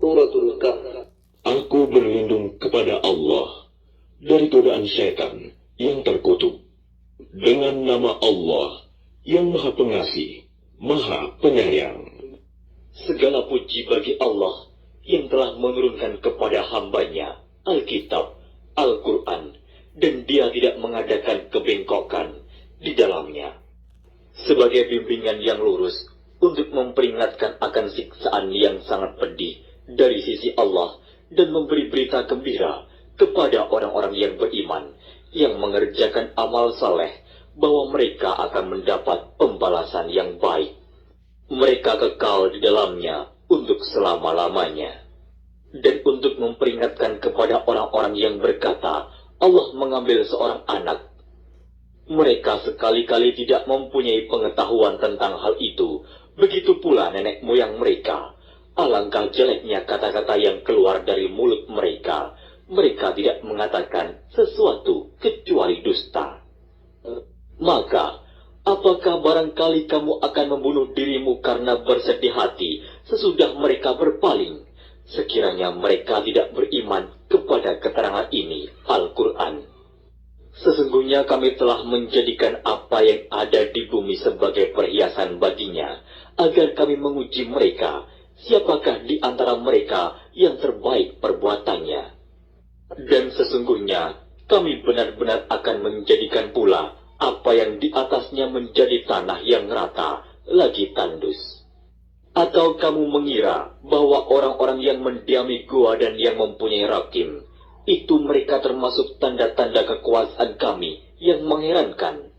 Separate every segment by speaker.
Speaker 1: Suratul Kahf.
Speaker 2: Aku berlindung kepada Allah dari godaan setan yang terkutuk. Dengan nama Allah yang Maha Pengasih, Maha Penyayang.
Speaker 3: Segala puji bagi Allah yang telah menurunkan kepada hambanya Alkitab, Al-Quran, dan Dia tidak mengadakan kebengkokan di dalamnya, sebagai bimbingan yang lurus untuk memperingatkan akan siksaan yang sangat pedih dari sisi Allah dan memberi berita gembira kepada orang-orang yang beriman yang mengerjakan amal saleh bahwa mereka akan mendapat pembalasan yang baik. Mereka kekal di dalamnya untuk selama-lamanya. Dan untuk memperingatkan kepada orang-orang yang berkata, Allah mengambil seorang anak. Mereka sekali-kali tidak mempunyai pengetahuan tentang hal itu. Begitu pula nenek moyang mereka. Alangkah jeleknya kata-kata yang keluar dari mulut mereka. Mereka tidak mengatakan sesuatu kecuali dusta. Maka, apakah barangkali kamu akan membunuh dirimu karena bersedih hati sesudah mereka berpaling? Sekiranya mereka tidak beriman kepada keterangan ini, Al-Quran. Sesungguhnya kami telah menjadikan apa yang ada di bumi sebagai perhiasan baginya, agar kami menguji mereka, siapakah di antara mereka yang terbaik perbuatannya. Dan sesungguhnya kami benar-benar akan menjadikan pula apa yang di atasnya menjadi tanah yang rata, lagi tandus. Atau kamu mengira bahwa orang-orang yang mendiami gua dan yang mempunyai rakim, itu mereka termasuk tanda-tanda kekuasaan kami yang mengherankan?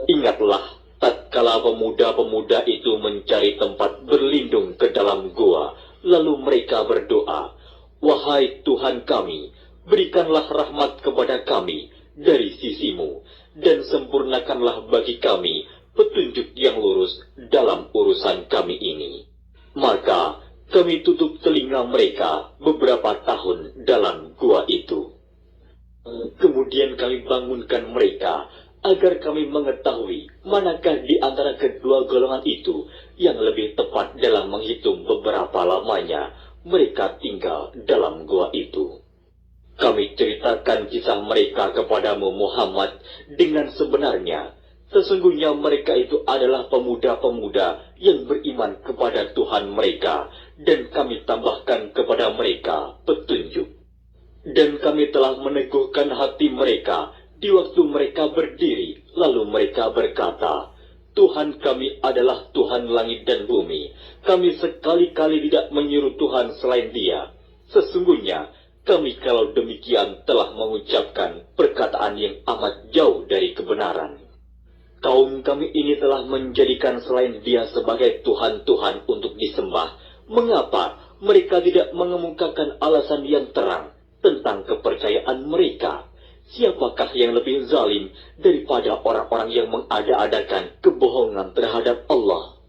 Speaker 3: Ingatlah, tatkala pemuda-pemuda itu mencari tempat berlindung ke dalam gua, lalu mereka berdoa, wahai Tuhan kami, berikanlah rahmat kepada kami dari sisimu, dan sempurnakanlah bagi kami petunjuk yang lurus dalam urusan kami ini. Maka kami tutup telinga mereka beberapa tahun dalam gua itu. Kemudian kami bangunkan mereka agar kami mengetahui manakah di antara kedua golongan itu yang lebih tepat dalam menghitung beberapa lamanya mereka tinggal dalam gua itu. Kami ceritakan kisah mereka kepadamu Muhammad dengan sebenarnya. Sesungguhnya mereka itu adalah pemuda-pemuda yang beriman kepada Tuhan mereka, dan kami tambahkan kepada mereka petunjuk. Dan kami telah meneguhkan hati mereka di waktu mereka berdiri, lalu mereka berkata, Tuhan kami adalah Tuhan langit dan bumi. Kami sekali-kali tidak menyuruh Tuhan selain Dia. Sesungguhnya kami kalau demikian telah mengucapkan perkataan yang amat jauh dari kebenaran. Kaum kami ini telah menjadikan selain Dia sebagai Tuhan-Tuhan untuk disembah. Mengapa mereka tidak mengemukakan alasan yang terang tentang kepercayaan mereka? Siapakah yang lebih zalim daripada orang-orang yang mengada-adakan kebohongan terhadap Allah?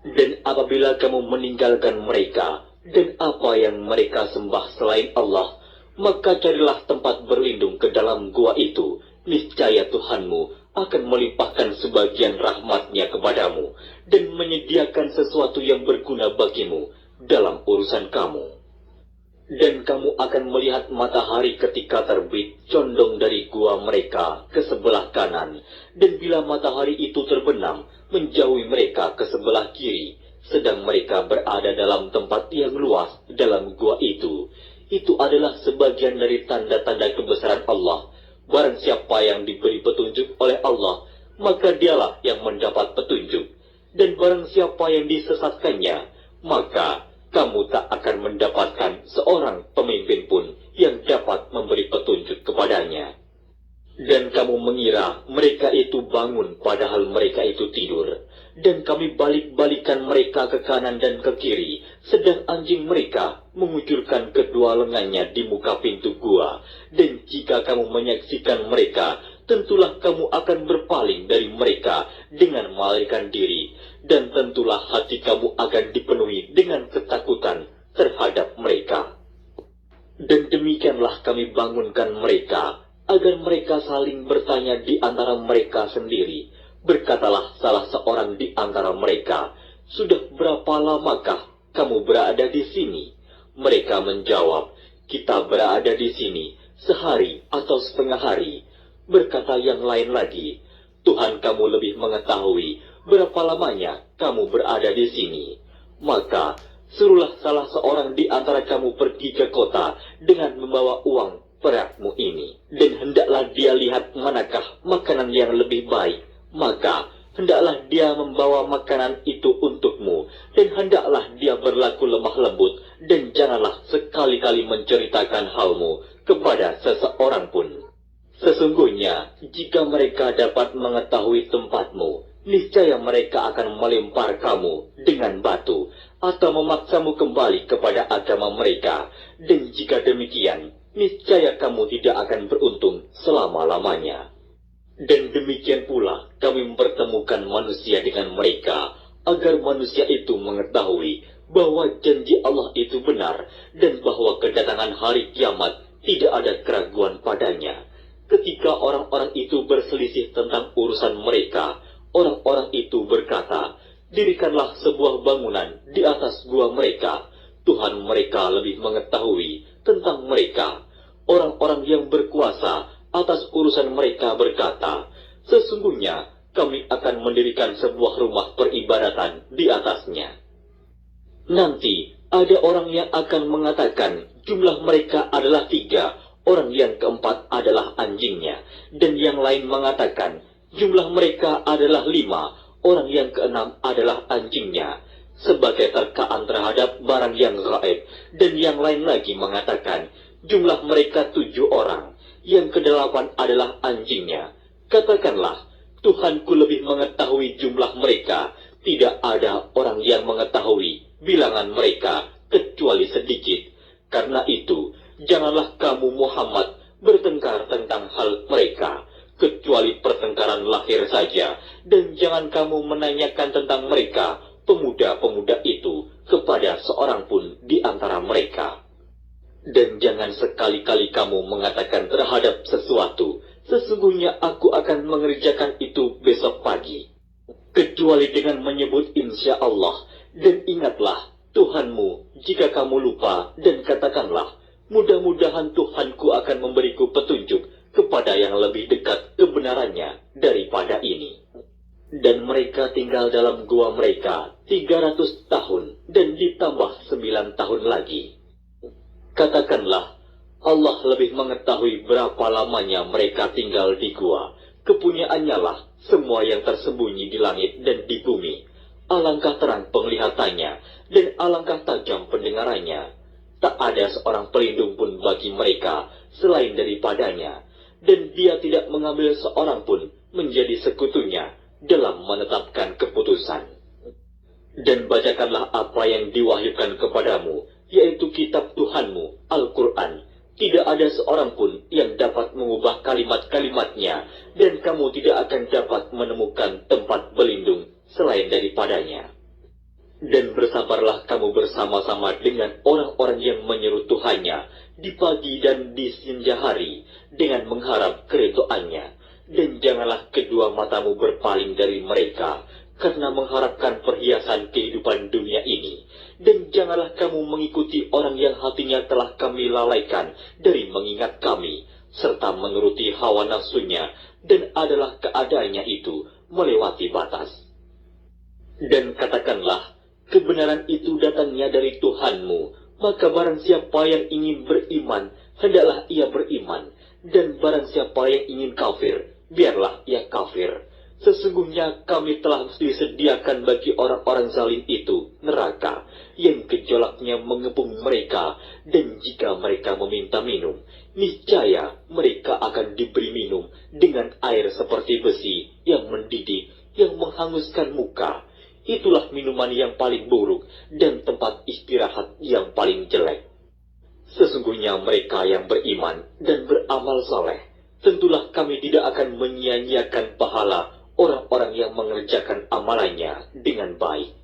Speaker 3: Dan apabila kamu meninggalkan mereka dan apa yang mereka sembah selain Allah, maka carilah tempat berlindung ke dalam gua itu. Niscaya Tuhanmu akan melimpahkan sebagian rahmatnya kepadamu dan menyediakan sesuatu yang berguna bagimu dalam urusan kamu. Dan kamu akan melihat matahari ketika terbit condong dari gua mereka ke sebelah kanan, dan bila matahari itu terbenam menjauhi mereka ke sebelah kiri, sedang mereka berada dalam tempat yang luas dalam gua itu adalah sebagian dari tanda-tanda kebesaran Allah. Barang siapa yang diberi petunjuk oleh Allah, maka dialah yang mendapat petunjuk. Dan barang siapa yang disesatkannya, maka kamu tak akan mendapatkan seorang pemimpin pun yang dapat memberi petunjuk kepadanya. Dan kamu mengira mereka itu bangun padahal mereka itu tidur. Dan kami balik-balikan mereka ke kanan dan ke kiri, sedang anjing mereka mengucurkan kedua lengannya di muka pintu gua. Dan jika kamu menyaksikan mereka, tentulah kamu akan berpaling dari mereka dengan melarikan diri. Dan tentulah hati kamu akan dipenuhi dengan ketakutan terhadap mereka. Dan demikianlah kami bangunkan mereka, agar mereka saling bertanya di antara mereka sendiri. Berkatalah salah seorang di antara mereka, sudah berapa lamakah kamu berada di sini? Mereka menjawab, kita berada di sini sehari atau setengah hari. Berkata yang lain lagi, Tuhan kamu lebih mengetahui berapa lamanya kamu berada di sini. Maka suruhlah salah seorang di antara kamu pergi ke kota dengan membawa uang perakmu ini. Dan hendaklah dia lihat manakah makanan yang lebih baik. Maka hendaklah dia membawa makanan itu untukmu. Dan hendaklah dia berlaku lemah lembut. Dan janganlah sekali-kali menceritakan halmu kepada seseorang pun. Sesungguhnya, jika mereka dapat mengetahui tempatmu, niscaya mereka akan melempar kamu dengan batu atau memaksamu kembali kepada agama mereka. Dan jika demikian, niscaya kamu tidak akan beruntung selama-lamanya. Dan demikian pula kami mempertemukan manusia dengan mereka, agar manusia itu mengetahui bahwa janji Allah itu benar, dan bahwa kedatangan hari kiamat tidak ada keraguan padanya. Ketika orang-orang itu berselisih tentang urusan mereka, orang-orang itu berkata, dirikanlah sebuah bangunan di atas gua mereka. Tuhan mereka lebih mengetahui tentang mereka. Orang-orang yang berkuasa atas urusan mereka berkata, sesungguhnya kami akan mendirikan sebuah rumah peribadatan di atasnya. Nanti ada orang yang akan mengatakan jumlah mereka adalah 3, orang yang keempat adalah anjingnya, dan yang lain mengatakan jumlah mereka adalah 5, orang yang keenam adalah anjingnya, sebagai terkaan terhadap barang yang gaib. Dan yang lain lagi mengatakan jumlah mereka 7 orang, yang ke-8 adalah anjingnya. Katakanlah, Tuhanku lebih mengetahui jumlah mereka, tidak ada orang yang mengetahui bilangan mereka kecuali sedikit. Karena itu, janganlah kamu Muhammad bertengkar tentang hal mereka, kecuali pertengkaran lahir saja, dan jangan kamu menanyakan tentang mereka, pemuda-pemuda itu, kepada seorang pun di antara mereka. Dan jangan sekali-kali kamu mengatakan terhadap sesuatu, sesungguhnya aku akan mengerjakan itu besok pagi, kecuali dengan menyebut insya Allah. Dan ingatlah Tuhanmu jika kamu lupa, dan katakanlah, mudah-mudahan Tuhanku akan memberiku petunjuk kepada yang lebih dekat kebenarannya daripada ini. Dan mereka tinggal dalam gua mereka 300 tahun, dan ditambah 9 tahun lagi. Katakanlah, Allah lebih mengetahui berapa lamanya mereka tinggal di gua. Kepunyaannya lah semua yang tersembunyi di langit dan di bumi. Alangkah terang penglihatannya, dan alangkah tajam pendengarannya. Tak ada seorang pelindung pun bagi mereka selain daripadanya, dan dia tidak mengambil seorang pun menjadi sekutunya dalam menetapkan keputusan. Dan bacakanlah apa yang diwahyukan kepadamu, yaitu kitab Tuhanmu, Al-Quran. Tidak ada seorang pun yang dapat mengubah kalimat-kalimatnya, dan kamu tidak akan dapat menemukan tempat berlindung selain daripadanya. Dan bersabarlah kamu bersama-sama dengan orang-orang yang menyeru Tuhannya di pagi dan di senja hari, dengan mengharap keridhoannya. Dan janganlah kedua matamu berpaling dari mereka, karena mengharapkan perhiasan kehidupan dunia ini. Dan janganlah kamu mengikuti orang yang hatinya telah kami lalaikan dari mengingat kami, serta menuruti hawa nafsunya, dan adalah keadaannya itu melewati batas. Dan katakanlah, kebenaran itu datangnya dari Tuhanmu, maka barang siapa yang ingin beriman, hendaklah ia beriman, dan barang siapa yang ingin kafir, biarlah ia kafir. Sesungguhnya kami telah disediakan bagi orang-orang zalim itu neraka, yang gejolaknya mengepung mereka, dan jika mereka meminta minum, niscaya mereka akan diberi minum dengan air seperti besi yang mendidih, yang menghanguskan muka. Itulah minuman yang paling buruk dan tempat istirahat yang paling jelek. Sesungguhnya mereka yang beriman dan beramal saleh, tentulah kami tidak akan menyia-nyiakan pahala orang-orang yang mengerjakan amalannya dengan baik.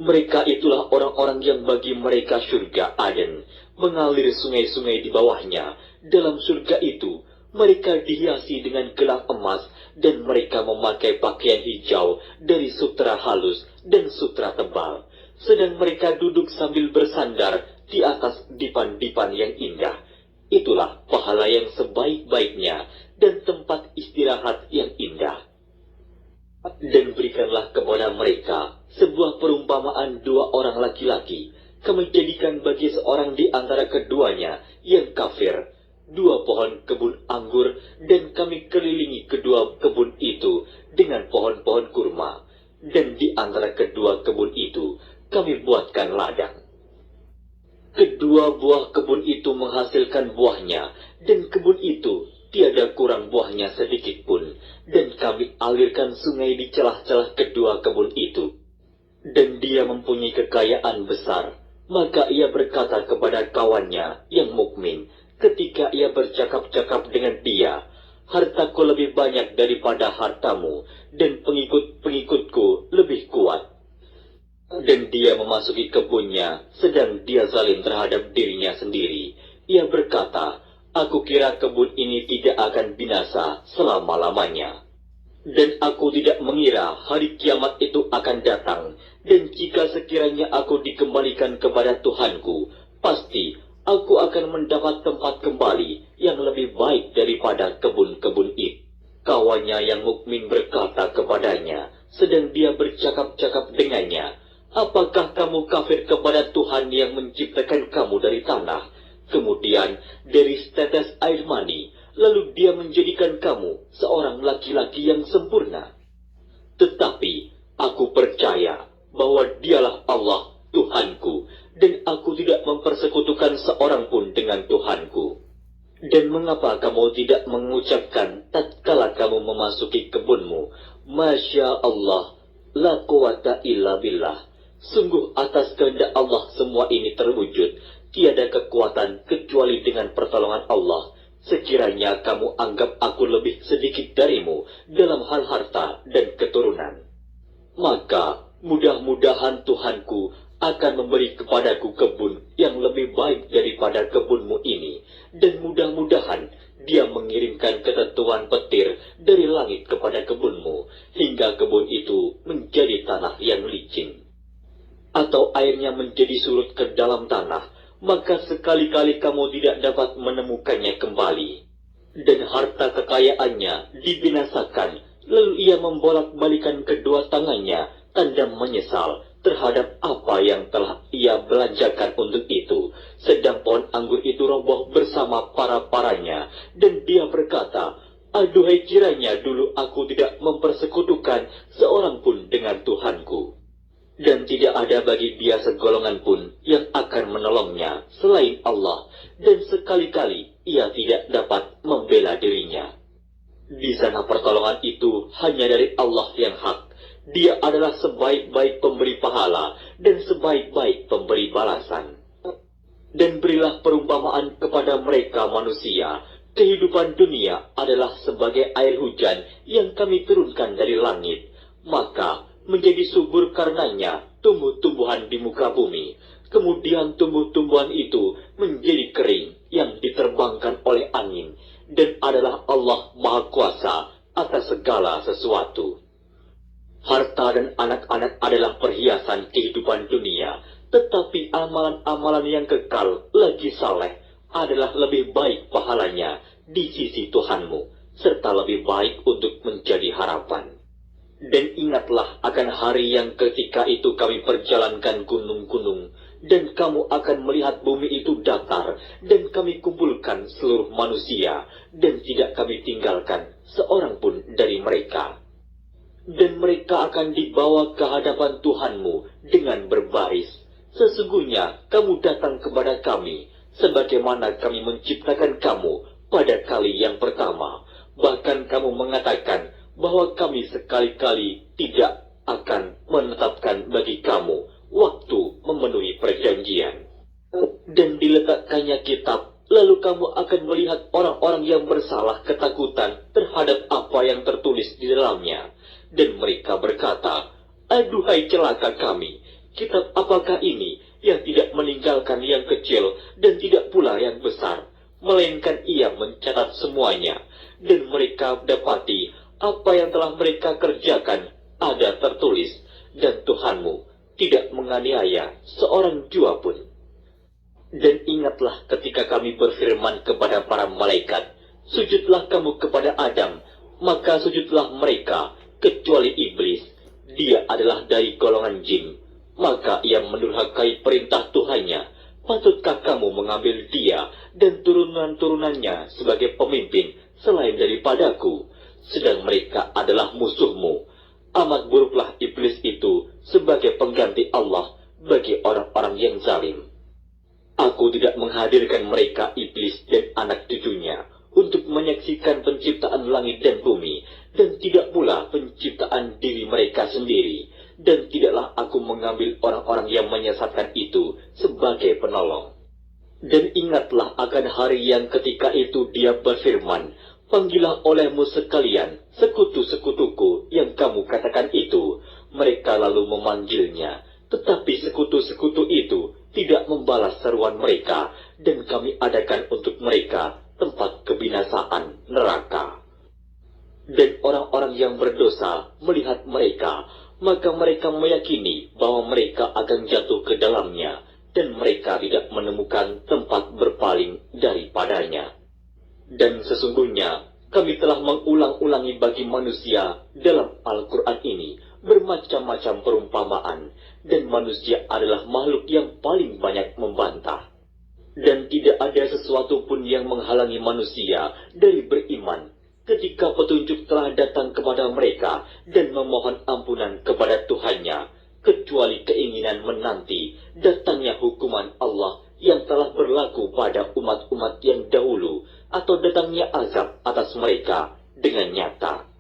Speaker 3: Mereka itulah orang-orang yang bagi mereka surga Aden, mengalir sungai-sungai di bawahnya. Dalam surga itu, mereka dihiasi dengan gelang emas, dan mereka memakai pakaian hijau dari sutra halus dan sutra tebal. Sedang mereka duduk sambil bersandar di atas dipan-dipan yang indah. Itulah pahala yang sebaik-baiknya dan tempat istirahat yang indah. Dan berikanlah kepada mereka sebuah perumpamaan dua orang laki-laki. Kami jadikan bagi seorang di antara keduanya yang kafir dua pohon kebun anggur, dan kami kelilingi kedua kebun itu dengan pohon-pohon kurma. Dan di antara kedua kebun itu kami buatkan ladang. Kedua buah kebun itu menghasilkan buahnya, dan kebun itu tiada kurang buahnya sedikit pun. Dan kami alirkan sungai di celah-celah kedua kebun itu. Dan dia mempunyai kekayaan besar. Maka ia berkata kepada kawannya yang mukmin, ketika ia bercakap-cakap dengan dia, hartaku lebih banyak daripada hartamu, dan pengikut-pengikutku lebih kuat. Dan dia memasuki kebunnya, sedang dia zalim terhadap dirinya sendiri. Ia berkata, aku kira kebun ini tidak akan binasa selama-lamanya. Dan aku tidak mengira hari kiamat itu akan datang. Dan jika sekiranya aku dikembalikan kepada Tuhanku, pasti aku akan mendapat tempat kembali yang lebih baik daripada kebun-kebun itu. Kawannya yang mukmin berkata kepadanya, sedang dia bercakap-cakap dengannya, apakah kamu kafir kepada Tuhan yang menciptakan kamu dari tanah, kemudian dari setetes air mani, lalu dia menjadikan kamu seorang laki-laki yang sempurna? Tetapi aku percaya bahwa dialah Allah Tuhanku, dan aku tidak mempersekutukan seorang pun dengan Tuhanku. Dan mengapa kamu tidak mengucapkan tatkala kamu memasuki kebunmu, Masya Allah, la quwata illa billah. Sungguh atas kehendak Allah semua ini terwujud, tiada kekuatan kecuali dengan pertolongan Allah. Sekiranya kamu anggap aku lebih sedikit darimu dalam hal harta dan keturunan, maka mudah-mudahan Tuhanku akan memberi kepadaku kebun yang lebih baik daripada kebunmu ini, dan mudah-mudahan dia mengirimkan ketentuan petir dari langit kepada kebunmu, hingga kebun itu menjadi tanah yang licin, atau airnya menjadi surut ke dalam tanah, maka sekali-kali kamu tidak dapat menemukannya kembali. Dan harta kekayaannya dibinasakan, lalu ia membolak-balikan kedua tangannya, tanda menyesal terhadap apa yang telah ia belanjakan untuk itu. Sedang pohon anggur itu roboh bersama para-paranya, dan dia berkata, aduhai kiranya dulu aku tidak mempersekutukan seorang pun dengan Tuhanku. Dan tidak ada bagi dia segolongan pun yang akan menolongnya selain Allah, dan sekali-kali ia tidak dapat membela dirinya. Di sana pertolongan itu hanya dari Allah yang hak. Dia adalah sebaik-baik pemberi pahala dan sebaik-baik pemberi balasan. Dan berilah perumpamaan kepada mereka manusia, kehidupan dunia adalah sebagai air hujan yang kami turunkan dari langit, maka menjadi subur karenanya tumbuh-tumbuhan di muka bumi. Kemudian tumbuh-tumbuhan itu menjadi kering yang diterbangkan oleh angin, dan adalah Allah Maha Kuasa atas segala sesuatu. Harta dan anak-anak adalah perhiasan kehidupan dunia, tetapi amalan-amalan yang kekal lagi saleh adalah lebih baik pahalanya di sisi Tuhanmu, serta lebih baik untuk menjadi harapan. Dan ingatlah akan hari yang ketika itu kami perjalankan gunung-gunung, dan kamu akan melihat bumi itu datar, dan kami kumpulkan seluruh manusia, dan tidak kami tinggalkan seorang pun dari mereka. Dan mereka akan dibawa ke hadapan Tuhanmu dengan berbaris. Sesungguhnya kamu datang kepada kami, sebagaimana kami menciptakan kamu pada kali yang pertama. Bahkan kamu mengatakan bahwa kami sekali-kali tidak akan menetapkan bagi kamu waktu memenuhi perjanjian. Dan diletakkannya kitab, lalu kamu akan melihat orang-orang yang bersalah ketakutan terhadap apa yang tertulis di dalamnya. Dan mereka berkata, aduhai celaka kami, kitab apakah ini yang tidak meninggalkan yang kecil dan tidak pula yang besar, melainkan ia mencatat semuanya. Dan mereka dapati apa yang telah mereka kerjakan ada tertulis, dan Tuhanmu tidak menganiaya seorang jua pun. Dan ingatlah ketika kami berfirman kepada para malaikat, sujudlah kamu kepada Adam, maka sujudlah mereka, kecuali iblis. Dia adalah dari golongan jin, maka ia mendurhakai perintah Tuhannya. Patutkah kamu mengambil dia dan turunan-turunannya sebagai pemimpin selain daripadaku, sedang mereka adalah musuhmu? Amat buruklah iblis itu sebagai pengganti Allah bagi orang-orang yang zalim. Aku tidak menghadirkan mereka, iblis dan anak cucunya, untuk menyaksikan penciptaan langit dan bumi, dan tidak pula penciptaan diri mereka sendiri, dan tidaklah aku mengambil orang-orang yang menyesatkan itu sebagai penolong. Dan ingatlah akan hari yang ketika itu dia berfirman, panggillah olehmu sekalian sekutu-sekutuku yang kamu katakan itu. Mereka lalu memanggilnya, tetapi sekutu-sekutu itu tidak membalas seruan mereka, dan kami adakan untuk mereka tempat kebinasaan neraka. Dan orang-orang yang berdosa melihat mereka, maka mereka meyakini bahwa mereka akan jatuh ke dalamnya, dan mereka tidak menemukan tempat berpaling daripadanya. Dan sesungguhnya kami telah mengulang-ulangi bagi manusia dalam Al-Quran ini bermacam-macam perumpamaan, dan manusia adalah makhluk yang paling banyak membantah. Dan tidak ada sesuatu pun yang menghalangi manusia dari beriman ketika petunjuk telah datang kepada mereka dan memohon ampunan kepada Tuhannya, kecuali keinginan menanti datangnya hukuman Allah yang telah berlaku pada umat-umat yang dahulu, atau datangnya azab atas mereka dengan nyata.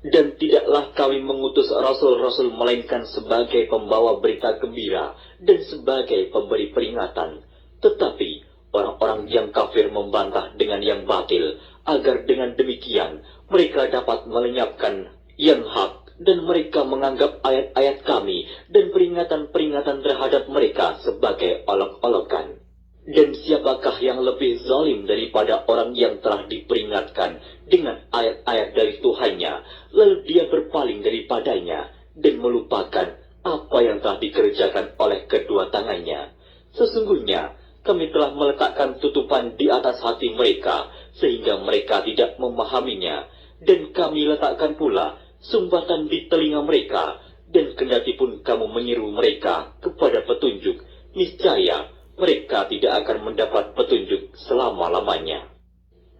Speaker 3: Dan tidaklah kami mengutus rasul-rasul melainkan sebagai pembawa berita gembira dan sebagai pemberi peringatan. Tetapi orang-orang yang kafir membantah dengan yang batil, agar dengan demikian mereka dapat melenyapkan yang hak, dan mereka menganggap ayat-ayat kami dan peringatan-peringatan terhadap mereka sebagai olok-olokan. Dan siapakah yang lebih zalim daripada orang yang telah diperingatkan dengan ayat-ayat dari Tuhannya, lalu dia berpaling daripadanya dan melupakan apa yang telah dikerjakan oleh kedua tangannya? Sesungguhnya kami telah meletakkan tutupan di atas hati mereka, sehingga mereka tidak memahaminya, dan kami letakkan pula sumbatan di telinga mereka, dan kendati pun kamu menyeru mereka kepada petunjuk, niscaya mereka tidak akan mendapat petunjuk selama-lamanya.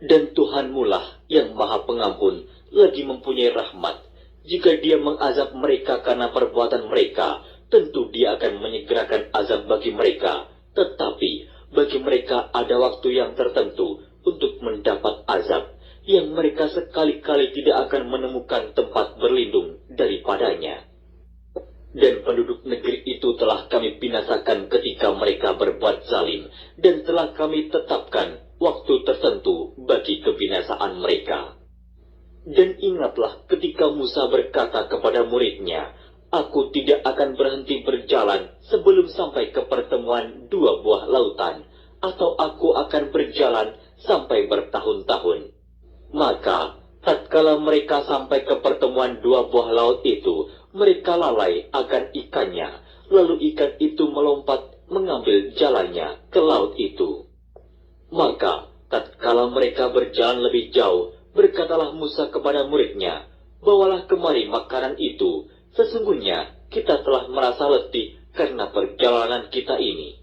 Speaker 3: Dan Tuhanmulah yang Maha Pengampun, lagi mempunyai rahmat. Jika dia mengazab mereka karena perbuatan mereka, tentu dia akan menyegerakan azab bagi mereka. Tetapi bagi mereka ada waktu yang tertentu untuk mendapat azab, yang mereka sekali-kali tidak akan menemukan tempat berlindung daripadanya. Dan penduduk negeri itu telah kami binasakan ketika mereka berbuat zalim, dan telah kami tetapkan waktu tertentu bagi kebinasaan mereka. Dan ingatlah ketika Musa berkata kepada muridnya, aku tidak akan berhenti berjalan sebelum sampai ke pertemuan dua buah lautan, atau aku akan berjalan sampai bertahun-tahun. Maka tatkala mereka sampai ke pertemuan dua buah laut itu, mereka lalai akan ikannya, lalu ikan itu melompat mengambil jalannya ke laut itu. Maka tatkala mereka berjalan lebih jauh, berkatalah Musa kepada muridnya, bawalah kemari makanan itu, sesungguhnya kita telah merasa letih karena perjalanan kita ini.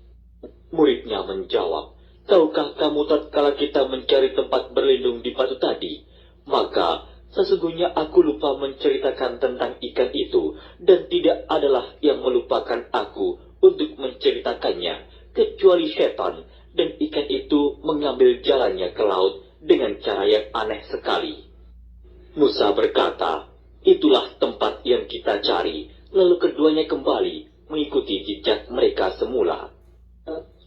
Speaker 3: Muridnya menjawab, tahukah kamu tatkala kita mencari tempat berlindung di batu tadi, maka sesungguhnya aku lupa menceritakan tentang ikan itu, dan tidak adalah yang melupakan aku untuk menceritakannya, kecuali setan, dan ikan itu mengambil jalannya ke laut dengan cara yang aneh sekali. Musa berkata, itulah tempat yang kita cari, lalu keduanya kembali mengikuti jejak mereka semula.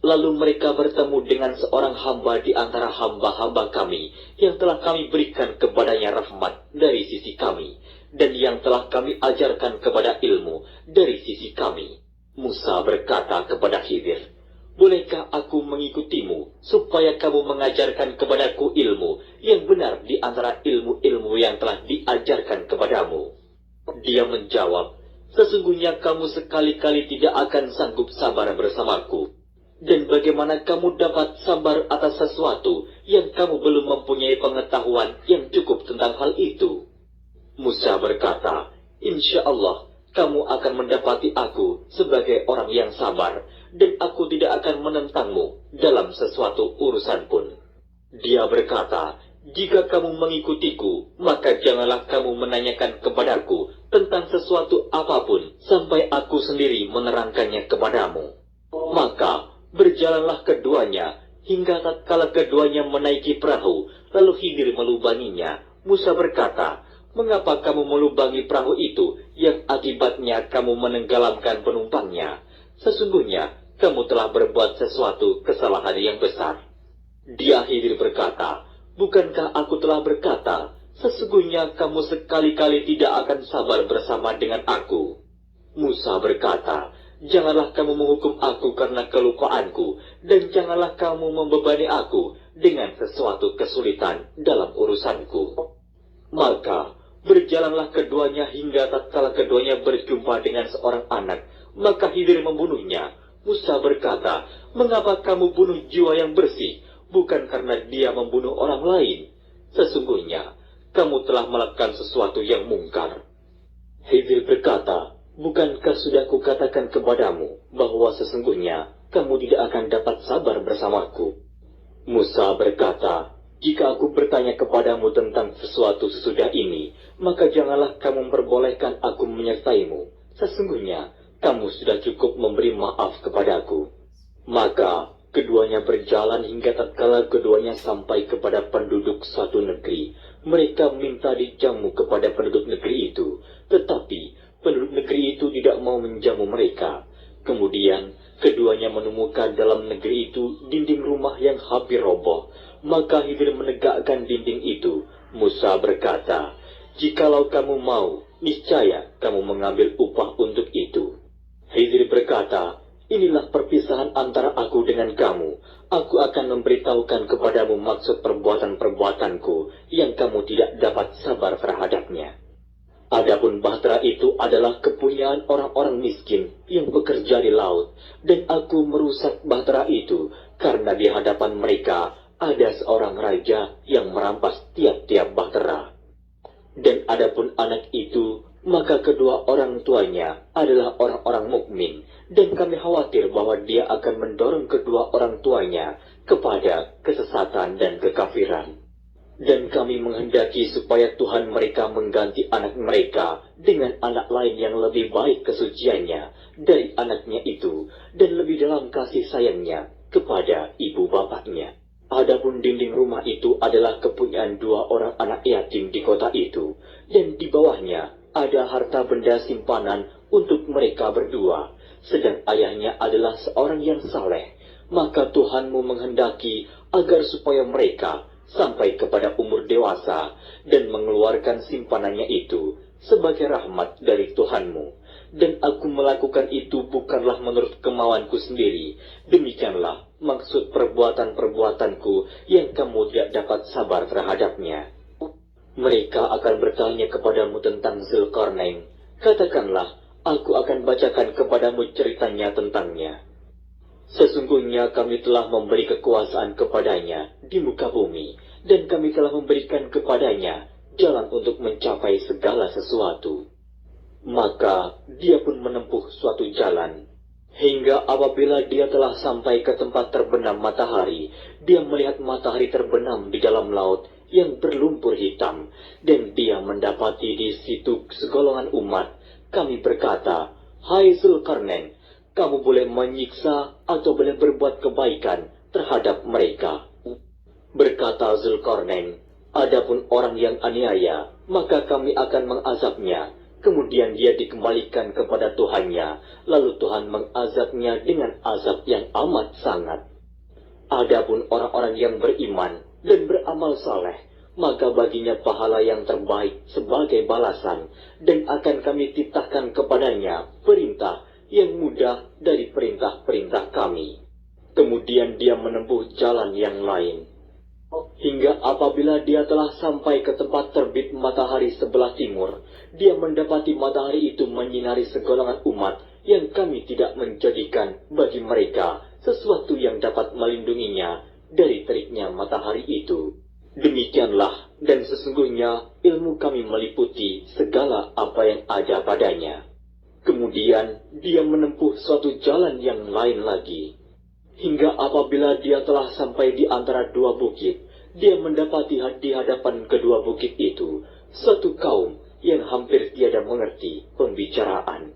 Speaker 3: Lalu mereka bertemu dengan seorang hamba di antara hamba-hamba kami, yang telah kami berikan kepadanya rahmat dari sisi kami, dan yang telah kami ajarkan kepada ilmu dari sisi kami. Musa berkata kepada Khidir, bolehkah aku mengikutimu, supaya kamu mengajarkan kepadaku ilmu yang benar di antara ilmu-ilmu yang telah diajarkan kepadamu? Dia menjawab, sesungguhnya kamu sekali-kali tidak akan sanggup sabar bersamaku. Dan bagaimana kamu dapat sabar atas sesuatu yang kamu belum mempunyai pengetahuan yang cukup tentang hal itu? Musa berkata, insya Allah, kamu akan mendapati aku sebagai orang yang sabar, dan aku tidak akan menentangmu dalam sesuatu urusan pun. Dia berkata, jika kamu mengikutiku, maka janganlah kamu menanyakan kepadaku tentang sesuatu apapun, sampai aku sendiri menerangkannya kepadamu. Maka, berjalanlah keduanya, hingga tatkala keduanya menaiki perahu, lalu Khidir melubanginya. Musa berkata, mengapa kamu melubangi perahu itu, yang akibatnya kamu menenggelamkan penumpangnya? Sesungguhnya, kamu telah berbuat sesuatu kesalahan yang besar. Dia Khidir berkata, bukankah aku telah berkata, sesungguhnya kamu sekali-kali tidak akan sabar bersama dengan aku? Musa berkata, janganlah kamu menghukum aku karena kelupaanku, dan janganlah kamu membebani aku dengan sesuatu kesulitan dalam urusanku. Maka, berjalanlah keduanya hingga tatkala keduanya berjumpa dengan seorang anak, maka Khidir membunuhnya. Musa berkata, mengapa kamu bunuh jiwa yang bersih, bukan karena dia membunuh orang lain? Sesungguhnya, kamu telah melakukan sesuatu yang mungkar. Khidir berkata, bukankah sudah kukatakan kepadamu bahwa sesungguhnya kamu tidak akan dapat sabar bersamaku? Musa berkata, jika aku bertanya kepadamu tentang sesuatu sesudah ini, maka janganlah kamu memperbolehkan aku menyertaimu. Sesungguhnya kamu sudah cukup memberi maaf kepadaku. Maka keduanya berjalan hingga tatkala keduanya sampai kepada penduduk suatu negeri. Mereka minta dijamu kepada penduduk negeri itu, tetapi penduduk negeri itu tidak mau menjamu mereka. Kemudian, keduanya menemukan dalam negeri itu dinding rumah yang hampir roboh. Maka Khidir menegakkan dinding itu. Musa berkata, jikalau kamu mau, niscaya kamu mengambil upah untuk itu. Khidir berkata, inilah perpisahan antara aku dengan kamu. Aku akan memberitahukan kepadamu maksud perbuatan-perbuatanku yang kamu tidak dapat sabar terhadapnya. Adapun bahtera itu adalah kepunyaan orang-orang miskin yang bekerja di laut, dan aku merusak bahtera itu karena di hadapan mereka ada seorang raja yang merampas tiap-tiap bahtera. Dan adapun anak itu, maka kedua orang tuanya adalah orang-orang mukmin, dan kami khawatir bahwa dia akan mendorong kedua orang tuanya kepada kesesatan dan kekafiran. Dan kami menghendaki supaya Tuhan mereka mengganti anak mereka dengan anak lain yang lebih baik kesuciannya dari anaknya itu, dan lebih dalam kasih sayangnya kepada ibu bapaknya. Adapun dinding rumah itu adalah kepunyaan dua orang anak yatim di kota itu, dan di bawahnya ada harta benda simpanan untuk mereka berdua, sedang ayahnya adalah seorang yang saleh. Maka Tuhanmu menghendaki agar supaya mereka sampai kepada umur dewasa dan mengeluarkan simpanannya itu sebagai rahmat dari Tuhanmu. Dan aku melakukan itu bukanlah menurut kemauanku sendiri. Demikianlah maksud perbuatan-perbuatanku yang kamu tidak dapat sabar terhadapnya. Mereka akan bertanya kepadamu tentang Zulkarnain. Katakanlah, aku akan bacakan kepadamu ceritanya tentangnya. Sesungguhnya kami telah memberi kekuasaan kepadanya di muka bumi, dan kami telah memberikan kepadanya jalan untuk mencapai segala sesuatu. Maka dia pun menempuh suatu jalan, hingga apabila dia telah sampai ke tempat terbenam matahari, dia melihat matahari terbenam di dalam laut yang berlumpur hitam, dan dia mendapati di situ segolongan umat. Kami berkata, hai Zulkarnain, kamu boleh menyiksa atau boleh berbuat kebaikan terhadap mereka. Berkata Zulkarnain, adapun orang yang aniaya, maka kami akan mengazabnya. Kemudian dia dikembalikan kepada Tuhannya, lalu Tuhan mengazabnya dengan azab yang amat sangat. Adapun orang-orang yang beriman dan beramal saleh, maka baginya pahala yang terbaik sebagai balasan, dan akan kami titahkan kepadanya perintah yang mudah dari perintah-perintah kami. Kemudian dia menempuh jalan yang lain, hingga apabila dia telah sampai ke tempat terbit matahari sebelah timur, dia mendapati matahari itu menyinari segolongan umat yang kami tidak menjadikan bagi mereka sesuatu yang dapat melindunginya dari teriknya matahari itu. Demikianlah, dan sesungguhnya ilmu kami meliputi segala apa yang ada padanya. Kemudian dia menempuh suatu jalan yang lain lagi, hingga apabila dia telah sampai di antara dua bukit, dia mendapati di hadapan kedua bukit itu suatu kaum yang hampir tiada mengerti pembicaraan.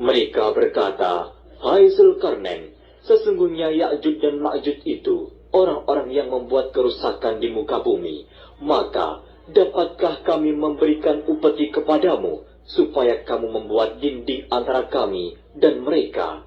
Speaker 3: Mereka berkata, "Hai Zulkarnain, sesungguhnya Ya'juj dan Ma'juj itu orang-orang yang membuat kerusakan di muka bumi. Maka, dapatkah kami memberikan upeti kepadamu, supaya kamu membuat dinding antara kami dan mereka?"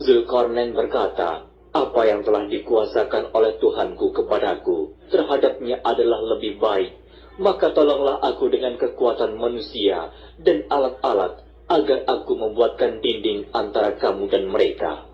Speaker 3: Zulkarnain berkata, "Apa yang telah dikuasakan oleh Tuhanku kepadaku terhadapnya adalah lebih baik. Maka tolonglah aku dengan kekuatan manusia dan alat-alat, agar aku membuatkan dinding antara kamu dan mereka.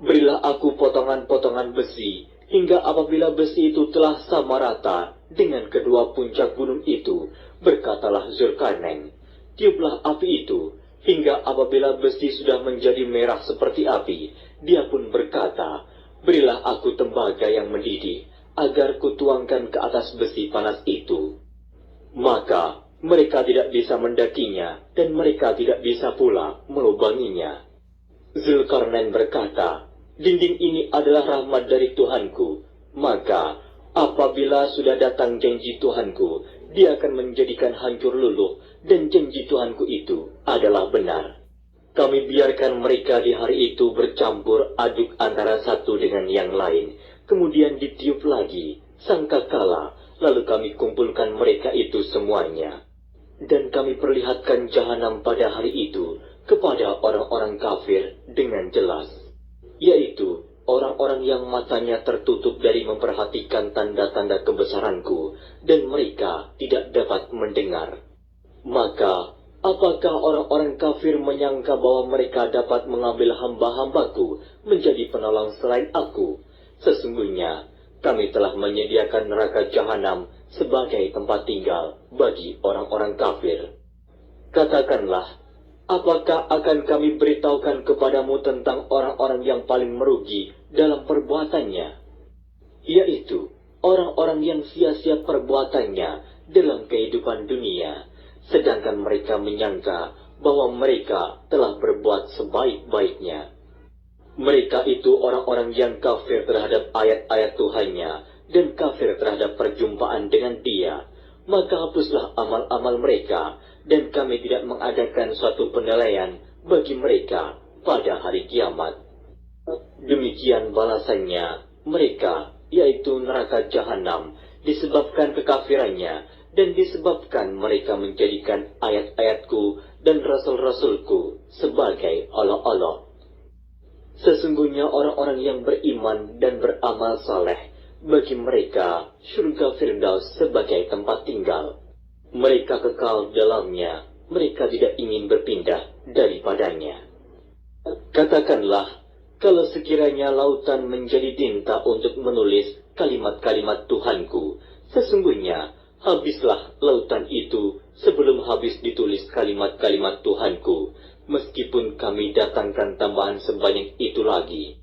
Speaker 3: Berilah aku potongan-potongan besi, hingga apabila besi itu telah sama rata dengan kedua puncak gunung itu, berkatalah Zulkarnain, tiuplah api itu, hingga apabila besi sudah menjadi merah seperti api, dia pun berkata, berilah aku tembaga yang mendidih, agar kutuangkan ke atas besi panas itu. Maka mereka tidak bisa mendakinya, dan mereka tidak bisa pula melubanginya. Zulkarnain berkata, dinding ini adalah rahmat dari Tuhanku, maka apabila sudah datang janji Tuhanku, dia akan menjadikan hancur luluh, dan janji Tuhanku itu adalah benar. Kami biarkan mereka di hari itu bercampur aduk antara satu dengan yang lain, kemudian ditiup lagi, sangkakala, lalu kami kumpulkan mereka itu semuanya. Dan kami perlihatkan jahanam pada hari itu kepada orang-orang kafir dengan jelas, yaitu orang-orang yang matanya tertutup dari memperhatikan tanda-tanda kebesaranku, dan mereka tidak dapat mendengar. Maka, apakah orang-orang kafir menyangka bahwa mereka dapat mengambil hamba-hambaku menjadi penolong selain aku? Sesungguhnya, kami telah menyediakan neraka jahanam sebagai tempat tinggal bagi orang-orang kafir. Katakanlah, apakah akan kami beritahukan kepadamu tentang orang-orang yang paling merugi dalam perbuatannya? Yaitu orang-orang yang sia-sia perbuatannya dalam kehidupan dunia, sedangkan mereka menyangka bahwa mereka telah berbuat sebaik-baiknya. Mereka itu orang-orang yang kafir terhadap ayat-ayat Tuhannya dan kafir terhadap perjumpaan dengan Dia. Maka hapuslah amal-amal mereka, dan kami tidak mengadakan suatu penilaian bagi mereka pada hari kiamat. Demikian balasannya mereka, yaitu neraka jahanam, disebabkan kekafirannya, dan disebabkan mereka menjadikan ayat-ayatku dan rasul-rasulku sebagai Allah-Allah. Sesungguhnya orang-orang yang beriman dan beramal saleh, bagi mereka surga Firdaus sebagai tempat tinggal. Mereka kekal dalamnya, mereka tidak ingin berpindah daripadanya. Katakanlah, kalau sekiranya lautan menjadi tinta untuk menulis kalimat-kalimat Tuhanku, sesungguhnya habislah lautan itu sebelum habis ditulis kalimat-kalimat Tuhanku, meskipun kami datangkan tambahan sebanyak itu lagi.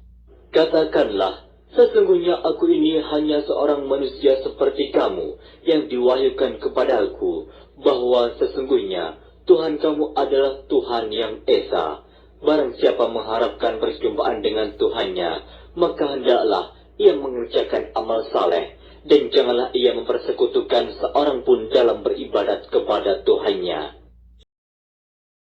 Speaker 3: Katakanlah, sesungguhnya aku ini hanya seorang manusia seperti kamu, yang diwahyukan kepadaku, bahwa sesungguhnya Tuhan kamu adalah Tuhan yang Esa. Barang siapa mengharapkan perjumpaan dengan Tuhannya, maka hendaklah ia mengerjakan amal saleh, dan janganlah ia mempersekutukan seorang pun dalam beribadat kepada Tuhannya.